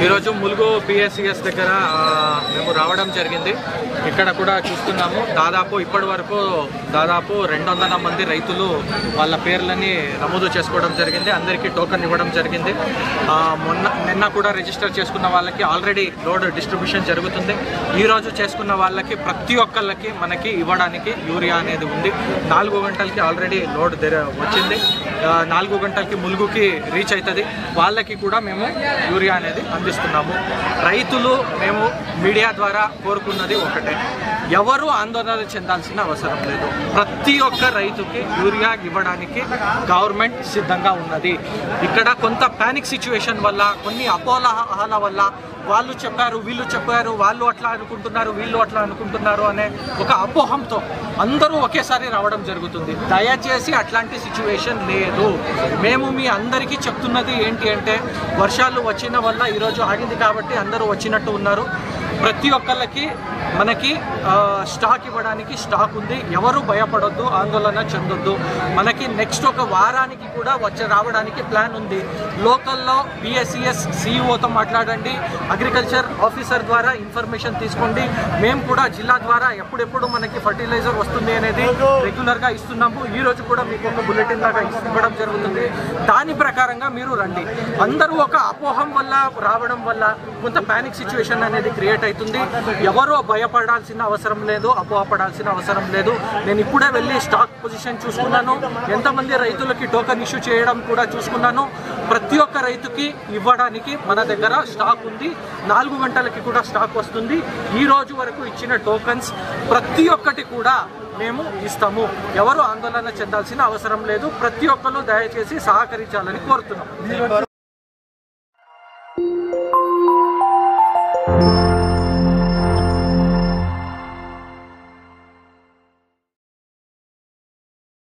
ఈరోజు ములుగు పిఎస్సిఎస్ దగ్గర మేము రావడం జరిగింది. ఇక్కడ కూడా చూస్తున్నాము దాదాపు ఇప్పటి వరకు దాదాపు 200 మంది రైతులు వాళ్ళ పేర్లని నమోదు చేసుకోవడం జరిగింది. అందరికీ టోకన్ ఇవ్వడం జరిగింది. నిన్న కూడా రిజిస్టర్ చేసుకున్న వాళ్ళకి ఆల్రెడీ లోడ్ డిస్ట్రిబ్యూషన్ జరుగుతుంది. ఈరోజు చేసుకున్న వాళ్ళకి ప్రతి ఒక్కళ్ళకి మనకి ఇవ్వడానికి యూరియా అనేది ఉంది. 4 గంటలకి ఆల్రెడీ లోడ్ వచ్చింది. 4 గంటలకి ములుగుకి రీచ్ అవుతుంది. వాళ్ళకి కూడా మేము యూరియా అనేది అందిస్తున్నాము. రైతులు మేము మీడియా ద్వారా కోరుకున్నది ఒకటే, ఎవరు ఆందోళన చెందాల్సిన అవసరం లేదు. ప్రతి ఒక్క రైతుకి యూరియా ఇవ్వడానికి గవర్నమెంట్ సిద్ధంగా ఉన్నది. ఇక్కడ కొంత ప్యానిక్ సిచ్యువేషన్ వల్ల, కొన్ని అపోహల వల్ల వాళ్ళు చెప్పారు, వీళ్ళు చెప్పారు, వాళ్ళు అట్లా అనుకుంటున్నారు, వీళ్ళు అట్లా అనుకుంటున్నారు అనే ఒక అపోహంతో అందరూ ఒకేసారి రావడం జరుగుతుంది. దయచేసి అట్లాంటి సిచ్యువేషన్ లేదు. మేము మీ అందరికీ చెప్తున్నది ఏంటి అంటే, వర్షాలు వచ్చిన వల్ల ఈరోజు ఆగింది కాబట్టి అందరూ వచ్చినట్టు ఉన్నారు. ప్రతి ఒక్కళ్ళకి మనకి స్టాక్ ఇవ్వడానికి స్టాక్ ఉంది. ఎవరు భయపడొద్దు, ఆందోళన చెందొద్దు. మనకి నెక్స్ట్ ఒక వారానికి కూడా రావడానికి ప్లాన్ ఉంది. లోకల్లో పిఎస్సిఎస్ సిఇఓతో మాట్లాడండి, అగ్రికల్చర్ ఆఫీసర్ ద్వారా ఇన్ఫర్మేషన్ తీసుకోండి. మేము కూడా జిల్లా ద్వారా ఎప్పుడెప్పుడు మనకి ఫర్టిలైజర్ వస్తుంది అనేది రెగ్యులర్గా ఇస్తున్నాము. ఈరోజు కూడా మీకు ఒక బులెటిన్ లాగా ఇవ్వడం జరుగుతుంది. దాని ప్రకారంగా మీరు రండి. అందరూ ఒక అపోహం వల్ల రావడం వల్ల కొంత ప్యానిక్ సిచ్యువేషన్ అనేది క్రియేట్ అవుతుంది. ఎవరో భయపడాల్సిన అవసరం లేదు, అపోహపడాల్సిన అవసరం లేదు. నేను ఇప్పుడే వెళ్ళి స్టాక్ పొజిషన్ చూసుకున్నాను. ఎంతమంది రైతులకి టోకన్ ఇష్యూ చేయడం కూడా చూసుకున్నాను. ప్రతి ఒక్క రైతుకి ఇవ్వడానికి మన దగ్గర స్టాక్ ఉంది. 4 గంటలకి కూడా స్టాక్ వస్తుంది. ఈ రోజు వరకు ఇచ్చిన టోకన్స్ ప్రతి ఒక్కటి కూడా మేము ఇస్తాము. ఎవరు ఆందోళన చెందాల్సిన అవసరం లేదు. ప్రతి ఒక్కరు దయచేసి సహకరించాలని కోరుతున్నాం.